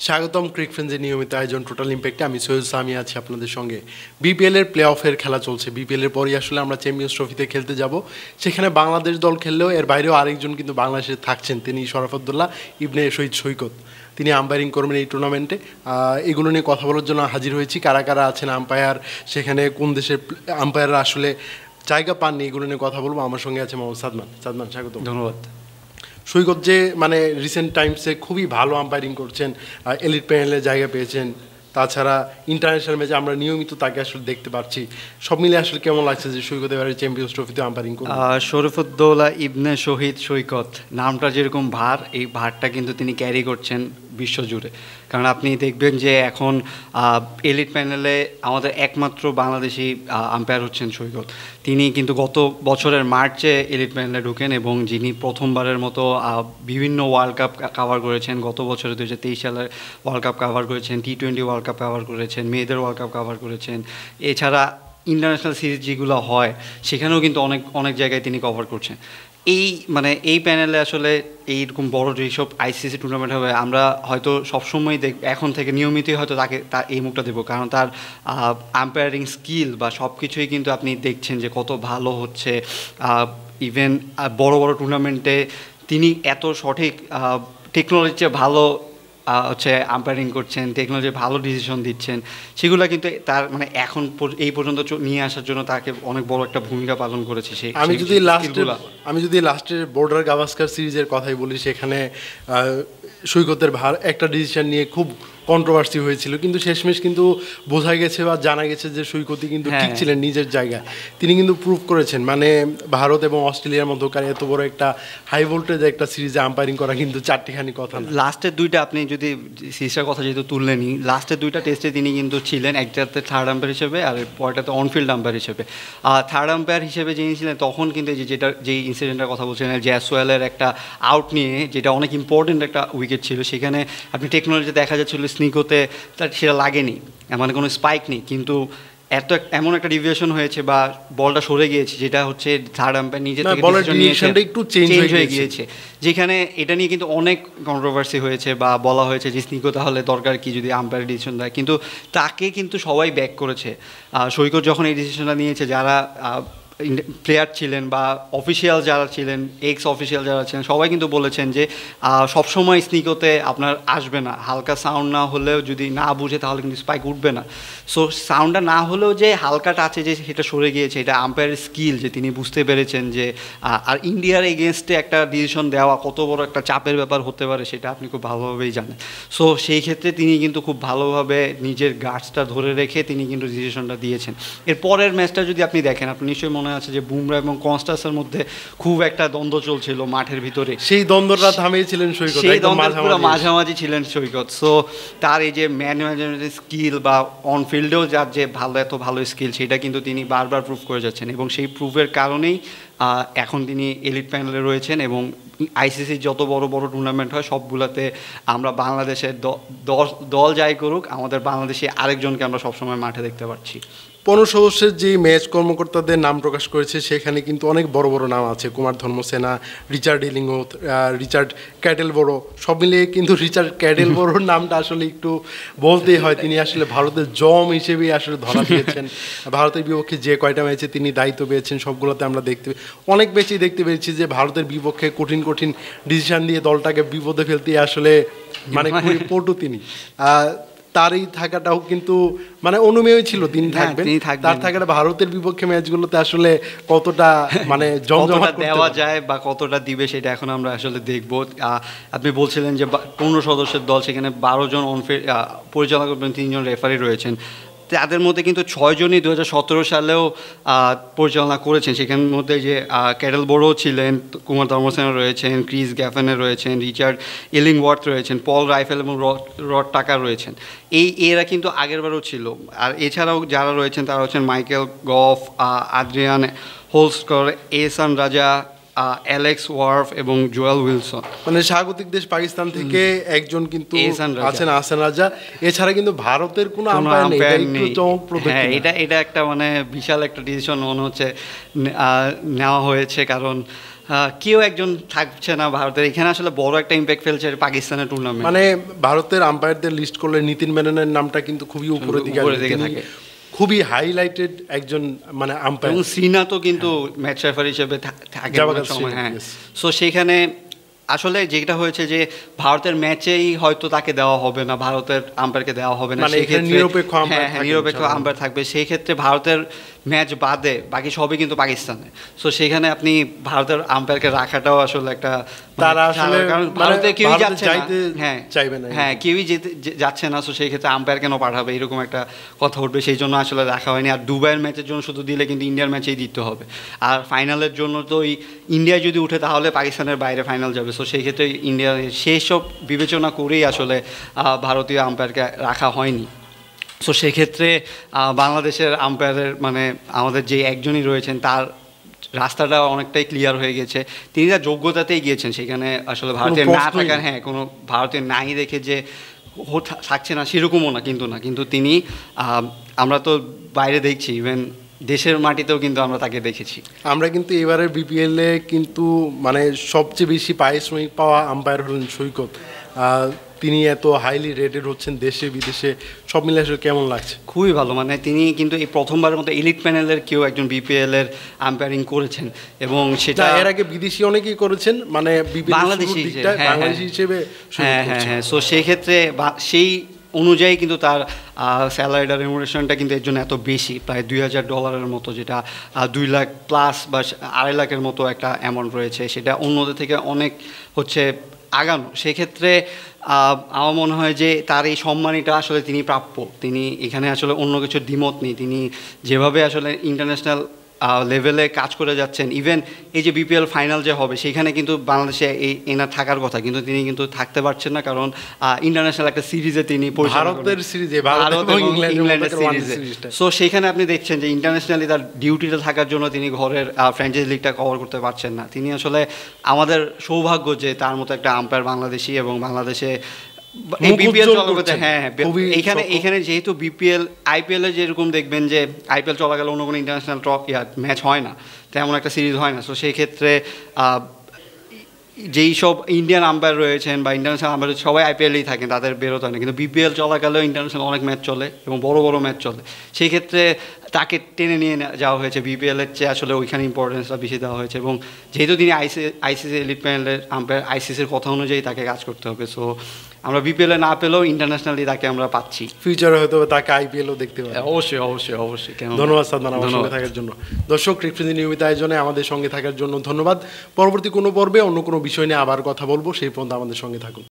স্বাগতম ক্রিক ফ্রেন্ডসের নিয়মিত আয়োজন টোটাল ইম্প্যাক্টে। আমি সৈয়দ সামি আছি আপনাদের সঙ্গে। বিপিএলের প্লে অফের খেলা চলছে। বিপিএলের পরই আসলে আমরা চ্যাম্পিয়ন্স ট্রফিতে খেলতে যাব। সেখানে বাংলাদেশ দল খেললেও এর বাইরেও আরেকজন কিন্তু বাংলাদেশে থাকছেন, তিনি শরাফতুল্লাহ ইবনে শহীদ সৈকত। তিনি আম্পায়ারিং করবেন এই টুর্নামেন্টে। এগুলো নিয়ে কথা বলার জন্য হাজির হয়েছি। কারা কারা আছেন আম্পায়ার, সেখানে কোন দেশের আম্পায়াররা আসলে জায়গা পাননি, এগুলো নিয়ে কথা বলবো। আমার সঙ্গে আছে মোহাম্মদ সাদমান। সাদমান, স্বাগত। ধন্যবাদ। সৈকত যে মানে রিসেন্ট টাইমসে খুবই ভালো আম্পায়ারিং করছেন, এলিট প্যানেলে জায়গা পেয়েছেন, তাছাড়া ইন্টারন্যাশনাল ম্যাচে আমরা নিয়মিত তাকে আসলে দেখতে পাচ্ছি। সব মিলে আসলে কেমন লাগছে যে সৈকত এবারে চ্যাম্পিয়ন্স ট্রফিতে আম্পায়ারিং করবেন? শরীফুদ্দৌলা ইবনে শহীদ সৈকত নামটা যেরকম ভার, এই ভারটা কিন্তু তিনি ক্যারি করছেন বিশ্বজুড়ে। কারণ আপনি দেখবেন যে এখন এলিট প্যানেলে আমাদের একমাত্র বাংলাদেশি আম্পায়ার হচ্ছেন সৈকত। তিনি কিন্তু গত বছরের মার্চে এলিট প্যানেলে ঢুকেন এবং যিনি প্রথমবারের মতো বিভিন্ন ওয়ার্ল্ড কাপ কাভার করেছেন। গত বছরে 2023 সালের ওয়ার্ল্ড কাপ কাভার করেছেন, টি-20 ওয়ার্ল্ড কাপ কাভার করেছেন, মেয়েদের ওয়ার্ল্ড কাপ কাভার করেছেন। এছাড়া ইন্টারন্যাশনাল সিরিজ যেগুলো হয় সেখানেও কিন্তু অনেক অনেক জায়গায় তিনি কভার করছেন। এই প্যানেলে আসলে এইরকম বড় যেসব আইসিসি টুর্নামেন্ট হবে আমরা হয়তো সবসময় এখন থেকে নিয়মিতই হয়তো তার এই মুখটা দেবো, কারণ তার আম্পায়ারিং স্কিল বা সব কিছুই কিন্তু আপনি দেখছেন যে কত ভালো হচ্ছে। ইভেন বড় বড় টুর্নামেন্টে তিনি এত সঠিক টেকনোলজির চেয়ে ভালো হচ্ছে আম্পায়ারিং করছেন, টেকনোলজি ভালো ডিসিশন দিচ্ছেন। সেগুলো কিন্তু তার মানে এখন এই পর্যন্ত নিয়ে আসার জন্য তাকে অনেক বড় একটা ভূমিকা পালন করেছে। আমি যদি লাস্টের বর্ডার গাভাস্কার সিরিজের কথাই বলি, সেখানে সৈকতের একটা ডিসিশন নিয়ে খুব কন্ট্রোভার্সি হয়েছিল, কিন্তু শেষমেশ কিন্তু বোঝা গেছে বা জানা গেছে যে সৈকতই কিন্তু ঠিক ছিলেন নিজের জায়গায়। তিনি কিন্তু প্রুভ করেছেন, মানে ভারত এবং অস্ট্রেলিয়ার মধ্যকার এত বড় একটা হাই ভোল্টেজ একটা সিরিজে আম্পায়ারিং করা কিন্তু চারটিখানি কথা না। লাস্টের দুইটা আপনি যদি সিরিজের কথা যেহেতু তুললেনি, লাস্টের দুইটা টেস্টে তিনি কিন্তু ছিলেন, একটাতে থার্ড আম্পায়ার হিসেবে আর পরটাতে অনফিল্ড আম্পায়ার হিসেবে। থার্ড আম্পায়ার হিসেবে যিনি ছিলেন তখন কিন্তু যেই ইনসিডেন্টের কথা বলছিলেন, জ্যাসওয়েলের একটা আউট নিয়ে, যেটা অনেক ইম্পর্টেন্ট একটা উইকেট ছিল, সেখানে আপনি টেকনোলজিতে দেখা যাচ্ছিল স্নিকোতে তার সেটা লাগেনি, মানে কোনো স্পাইক নেই, কিন্তু এমন একটা ডিভিয়েশন হয়েছে বা বলটা সরে গিয়েছে, যেটা হচ্ছে থার্ড আম্পায়ার নিজে থেকে একটু চেঞ্জ হয়ে গিয়েছে, যেখানে এটা নিয়ে কিন্তু অনেক কন্ট্রোভার্সি হয়েছে বা বলা হয়েছে যে স্নিকো তাহলে দরকার কি যদি আম্পায়ার ডিসিশন দেয়, কিন্তু তাকে কিন্তু সবাই ব্যাক করেছে। সৈকত যখন এই ডিসিশনটা নিয়েছে, যারা প্লেয়ার ছিলেন বা অফিসিয়াল যারা ছিলেন, এক্স অফিসিয়াল যারা ছিলেন, সবাই কিন্তু বলেছেন যে সবসময় স্নিকোতে আপনার আসবে না, হালকা সাউন্ড না হলেও যদি না বুঝে তাহলে কিন্তু স্পাইক উঠবে না। সো সাউন্ডটা না হলেও যে হালকা টাচে যে সেটা সরে গিয়েছে, এটা আম্পায়ারের স্কিল, যে তিনি বুঝতে পেরেছেন যে আর ইন্ডিয়ার এগেনস্টে একটা ডিসিশন দেওয়া কত বড় একটা চাপের ব্যাপার হতে পারে সেটা আপনি খুব ভালোভাবেই জানেন। সো সেই ক্ষেত্রে তিনি কিন্তু খুব ভালোভাবে নিজের গার্ডসটা ধরে রেখে তিনি কিন্তু ডিসিশনটা দিয়েছেন। এর পরের ম্যাচটা যদি আপনি দেখেন, আপনি নিশ্চয়ই মনে আছে যে বুমরা এবং কনস্টান্সের মধ্যে খুব একটা দ্বন্দ্ব চলছিল মাঠের ভিতরে। সেই দ্বন্দ্বটা থামিয়েছিলেন সৈকত, সেই দ্বন্দ্বের মাঝামাঝি ছিলেন সৈকত। সো তার এই যে ম্যান ম্যানেজমেন্টের স্কিল বা অন ফিল্ডেও যার যে এত ভালো স্কিল, সেটা কিন্তু তিনি বারবার প্রুভ করে যাচ্ছেন এবং সেই প্রুভের কারণেই এখন তিনি এলিট প্যানেলে রয়েছেন এবং আইসিসির যত বড় বড় টুর্নামেন্ট হয় সবগুলোতে আমরা বাংলাদেশের দল যাই করুক, আমাদের বাংলাদেশে আরেকজনকে আমরা সবসময় মাঠে দেখতে পাচ্ছি। 15 সদস্যের যে ম্যাচ কর্মকর্তাদের নাম প্রকাশ করেছে, সেখানে কিন্তু অনেক বড় বড় নাম আছে। কুমার ধর্মসেনা, রিচার্ড ইলিংওথ, রিচার্ড ক্যাটেলবরো, সব মিলিয়ে কিন্তু রিচার্ড ক্যাটেলবরোর নামটা আসলে একটু বলতেই হয়। তিনি আসলে ভারতের জম হিসেবেই আসলে ধরা দিয়েছেন। ভারতের বিপক্ষে যে কয়টা ম্যাচে তিনি দায়িত্ব পেয়েছেন সবগুলোতে আমরা অনেক বেশি দেখতে পেয়েছি যে ভারতের বিপক্ষে কঠিন কঠিন ডিসিশন দিয়ে দলটাকে বিপদে ফেলতে আসলে মানে খুবই পটু তিনি। তারই থাকাটাও কিন্তু মানে অনুমেয় ছিল, তিনি থাকবেন। তার থাকাটা ভারতের বিপক্ষে ম্যাচগুলোতে আসলে কতটা মানে জমজমাট দেওয়া যায় বা কতটা দিবে সেটা এখন আমরা আসলে দেখব। আপনি বলছিলেন যে 15 সদস্যের দল, সেখানে 12 জন পরিচালনা করবেন, 3 জন রেফারি রয়েছেন। তাদের মধ্যে কিন্তু 6 জনই 2017 সালেও পরিচালনা করেছেন। সেখানের মধ্যে যে ক্যাটেলবরো ছিলেন, কুমার ধর্মসেনা রয়েছেন, ক্রিস গ্যাফেনে রয়েছেন, রিচার্ড ইলিংওয়ার্থ রয়েছেন, পল রাইফেল এবং রড টাকার রয়েছেন। এরা কিন্তু আগেরবারও ছিল। আর এছাড়াও যারা রয়েছেন তারা হচ্ছেন মাইকেল গফ, আদ্রিয়ান হোলস্কর, এহসান রাজা, অ্যালেক্স ওয়ার্ফ এবং জোয়েল উইলসন। মানে স্বাগতিক দেশ পাকিস্তান থেকে একজন কিন্তু আছেন আহসান রাজা। এছাড়া কিন্তু ভারতের কোনো আম্পায়ার নেই। হ্যাঁ, এটা একটা মানে বিশাল একটা ডিসিশন মনে হচ্ছে নেওয়া হয়েছে, কারণ কেউ একজন থাকছে না ভারতের এখানে, আসলে বড় একটা ইম্প্যাক্ট ফেলছে পাকিস্তানের টুর্নামেন্ট। মানে ভারতের আম্পায়ারদের লিস্ট করলে নীতিন মেননের নামটা কিন্তু খুবই উপরের দিকে থাকে, খুবই হাইলাইটেড একজন মানে আম্পায়ার। এবং শ্রীনাথও কিন্তু ম্যাচ রেফারি হিসেবে থাকে সময়, হ্যাঁ। সো সেইখানে আসলে যেটা হয়েছে যে ভারতের ম্যাচেই হয়তো তাকে দেওয়া হবে না, ভারতের আম্পায়ারকে দেওয়া হবে না, সেই ক্ষেত্রে নিরপেক্ষ আম্পায়ার থাকবে। সেই ক্ষেত্রে ভারতের ম্যাচ বাদে বাকি সবই কিন্তু পাকিস্তানে। সো সেখানে আপনি ভারতের আম্পায়ারকে রাখাটাও আসলে একটা, তারা আসলে ভারতে কেউই যাচ্ছে না, হ্যাঁ কেউই যাচ্ছে না। সো সেই ক্ষেত্রে আম্পায়ার কেন পাঠাবে, এরকম একটা কথা উঠবে, সেই জন্য আসলে রাখা হয়নি। আর দুবাইয়ের ম্যাচের জন্য শুধু দিলে কিন্তু ইন্ডিয়ার ম্যাচেই দিতে হবে। আর ফাইনালের জন্য তো ওই ইন্ডিয়া যদি উঠে তাহলে পাকিস্তানের বাইরে ফাইনাল যাবে। সো সেই ক্ষেত্রে ইন্ডিয়া সেই সব বিবেচনা করেই আসলে ভারতীয় আম্পায়ারকে রাখা হয়নি। সো সেক্ষেত্রে বাংলাদেশের আম্পায়ারের মানে আমাদের যে একজনই রয়েছেন তার রাস্তাটা অনেকটাই ক্লিয়ার হয়ে গেছে, তিনি তার যোগ্যতাতেই গিয়েছেন সেখানে। আসলে ভারতীয় না থাকার, হ্যাঁ, কোনো ভারতীয় নাই দেখে যে থাকছে না সেরকমও না, কিন্তু তিনি, আমরা তো বাইরে দেখছি, ইভেন দেশের মাটিতেও কিন্তু আমরা তাকে দেখেছি। আমরা কিন্তু এবারের বিপিএলে কিন্তু মানে সবচেয়ে বেশি পারিশ্রমিক পাওয়া আম্পায়ার হলেন সৈকত। তিনি এত হাইলি রেটেড হচ্ছেন দেশে বিদেশে, সব মিলে আসলে কেমন লাগছে? খুবই ভালো, মানে তিনি কিন্তু এই প্রথমবারের মতো এলিট প্যানেলের কেউ একজন বিপিএল এর আম্পায়ারিং করেছেন, এবং সেটা এর আগে বিদেশি অনেকেই করেছেন, মানে বাংলাদেশি হিসেবে। হ্যাঁ। সো সেই ক্ষেত্রে সেই অনুযায়ী কিন্তু তার স্যালারিটা রেমুনারেশনটা কিন্তু এর জন্য এত বেশি, প্রায় $2,000 মতো, যেটা 2 লাখ প্লাস বা 2.5 লাখের মতো একটা অ্যামাউন্ট রয়েছে, সেটা অন্যদের থেকে অনেক হচ্ছে আগানো। সেক্ষেত্রে আমার মনে হয় যে তার এই সম্মানটা আসলে তিনি প্রাপ্য। তিনি এখানে আসলে অন্য কিছুর দ্বিমত নেই, তিনি যেভাবে আসলে ইন্টারন্যাশনাল লেভেলে কাজ করে যাচ্ছেন, ইভেন এই যে বিপিএল ফাইনাল যে হবে সেখানে কিন্তু বাংলাদেশে এনার থাকার কথা, কিন্তু তিনি কিন্তু থাকতে পারছেন না, কারণ ইন্টারন্যাশনাল একটা সিরিজে তিনি ভারতের সিরিজে, ইংল্যান্ডের সিরিজে। সো সেখানে আপনি দেখছেন যে ইন্টারন্যাশনালি তার ডিউটিটা থাকার জন্য তিনি ঘরের ফ্র্যাঞ্চাইজি লিগটা কভার করতে পারছেন না। তিনি আসলে আমাদের সৌভাগ্য যে তার মতো একটা আম্পায়ার বাংলাদেশি, এবং বাংলাদেশে বিপিএল জগতে, হ্যাঁ, এখানে যেহেতু বিপিএল আইপিএল এ যেরকম দেখবেন যে আইপিএল চলাকালে অন্য কোনো ইন্টারন্যাশনাল ম্যাচ হয় না, তেমন একটা সিরিজ হয় না। সো সেই ক্ষেত্রে যেই সব ইন্ডিয়ান আম্পায়ার রয়েছেন বা ইন্টারন্যাশনাল আম্পায়ার সবাই আইপিএলেই থাকেন, তাদের বেরোতে হয় না, কিন্তু বিপিএল চলাকালেও ইন্টারন্যাশনাল অনেক ম্যাচ চলে এবং বড় বড় ম্যাচ চলে। সেই ক্ষেত্রে তাকে টেনে নিয়ে যাওয়া হয়েছে, বিপিএলের চেয়ে আসলে ওইখানে ইম্পর্টেন্সটা বেশি দেওয়া হয়েছে। এবং যেহেতু তিনি আইসিসি এলিট প্যানেলের আম্পায়ার, আইসিসির কথা অনুযায়ী তাকে কাজ করতে হবে। সো আমরা বিপিএলে না পেলেও ইন্টারন্যাশনালি তাকে আমরা পাচ্ছি, ফিউচারে হয়তো তাকে আইপিএলও দেখতে পাবো। অবশ্যই। ধন্যবাদ সাদমান আমার সঙ্গে থাকার জন্য। দর্শক, ক্রিকফ্রেন্ডলি নিয়মিত আয়োজনে আমাদের সঙ্গে থাকার জন্য ধন্যবাদ। পরবর্তী কোনো পর্বে অন্য কোনো বিষয় নিয়ে আবার কথা বলবো, সেই পর্যন্ত আমাদের সঙ্গে থাকুন।